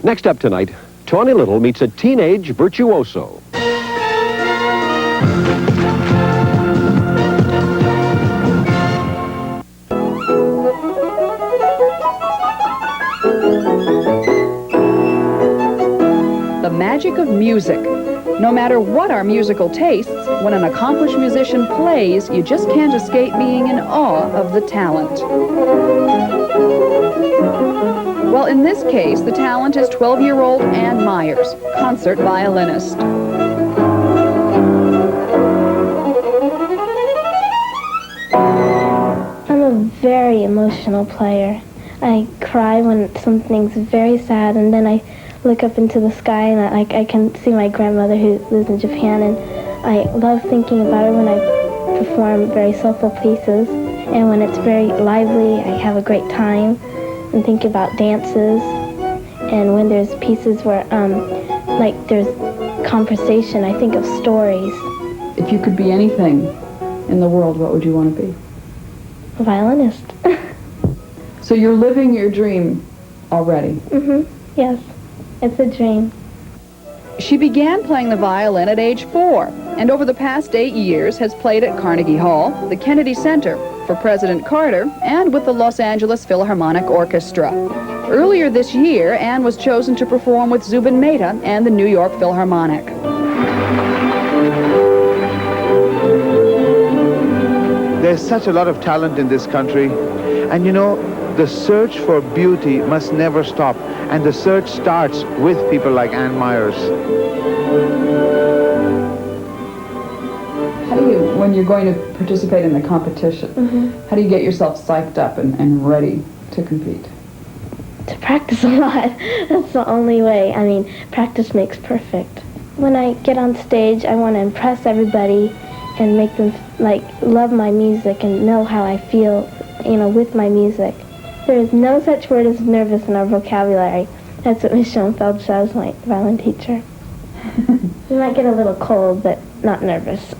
Next up tonight, Tawny Little meets a teenage virtuoso. The magic of music. No matter what our musical tastes, when an accomplished musician plays, you just can't escape being in awe of the talent. Well, in this case, the talent is 12-year-old Anne Meyers, concert violinist. I'm a very emotional player. I cry when something's very sad, and then I look up into the sky and I can see my grandmother who lives in Japan, and I love thinking about her when I perform very soulful pieces, and when it's very lively I have a great time and think about dances, and when there's pieces where like there's conversation I think of stories. If you could be anything in the world, what would you want to be? A violinist. So you're living your dream already? Yes. It's a dream. She began playing the violin at age 4, and over the past 8 years has played at Carnegie Hall, the Kennedy Center, for President Carter, and with the Los Angeles Philharmonic Orchestra. Earlier this year, Anne was chosen to perform with Zubin Mehta and the New York Philharmonic. There's such a lot of talent in this country, and you know, the search for beauty must never stop, and the search starts with people like Anne Meyers. How do you, when you're going to participate in the competition, how do you get yourself psyched up and ready to compete? To practice a lot. That's the only way. I mean, practice makes perfect. When I get on stage, I want to impress everybody and make them like love my music and know how I feel, you know, with my music. There is no such word as nervous in our vocabulary. That's what Miss Schoenfeld says, my violin teacher. You might get a little cold, but not nervous.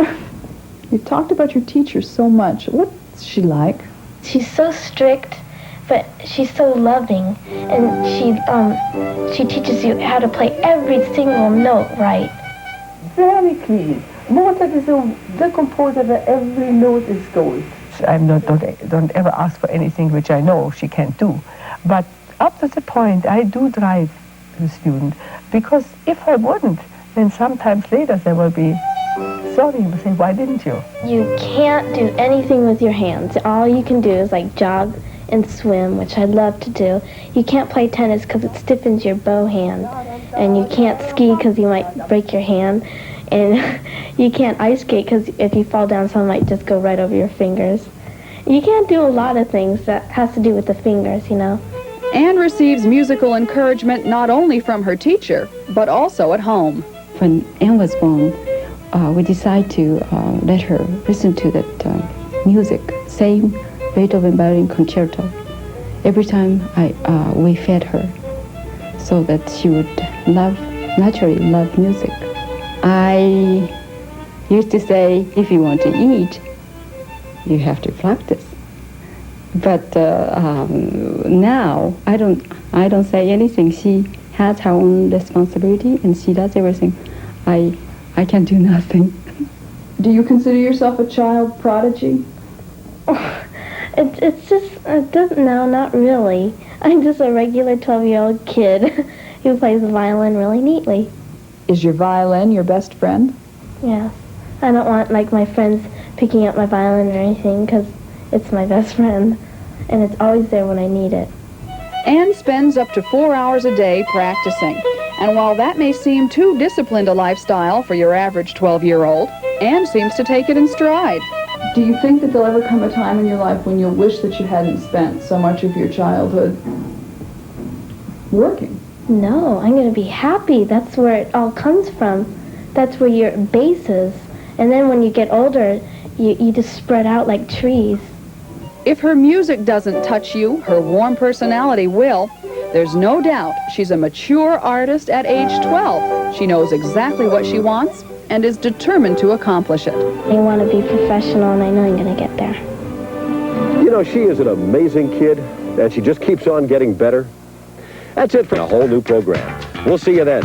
You talked about your teacher so much. What's she like? She's so strict, but she's so loving, and she teaches you how to play every single note right. Very clean. Mozart is the composer that every note is gold. Don't ever ask for anything which I know she can't do. But up to the point, I do drive the student, because if I wouldn't, then sometimes later there will be, sorry, you will say, why didn't you? You can't do anything with your hands. All you can do is like jog and swim, which I love to do. You can't play tennis because it stiffens your bow hand, and you can't ski because you might break your hand, and you can't ice skate because if you fall down, someone might just go right over your fingers. You can't do a lot of things that has to do with the fingers, you know. Anne receives musical encouragement not only from her teacher, but also at home. When Anne was born, we decided to let her listen to that music, same Beethoven violin concerto. Every time we fed her, so that she would naturally love music. I used to say, if you want to eat, you have to practice. But now I don't say anything. She has her own responsibility and she does everything. I can do nothing. Do you consider yourself a child prodigy? It's just, no, not really. I'm just a regular 12-year-old kid who plays the violin really neatly. Is your violin your best friend? Yeah. I don't want, like, my friends picking up my violin or anything, because it's my best friend, and it's always there when I need it. Anne spends up to 4 hours a day practicing, and while that may seem too disciplined a lifestyle for your average 12-year-old, Anne seems to take it in stride. Do you think that there'll ever come a time in your life when you'll wish that you hadn't spent so much of your childhood working? No, I'm going to be happy. That's where it all comes from. That's where your base is. And then when you get older, you just spread out like trees. If her music doesn't touch you, her warm personality will. There's no doubt she's a mature artist at age 12. She knows exactly what she wants and is determined to accomplish it. I want to be professional, and I know I'm going to get there. You know, she is an amazing kid, and she just keeps on getting better. That's it for a whole new program. We'll see you then.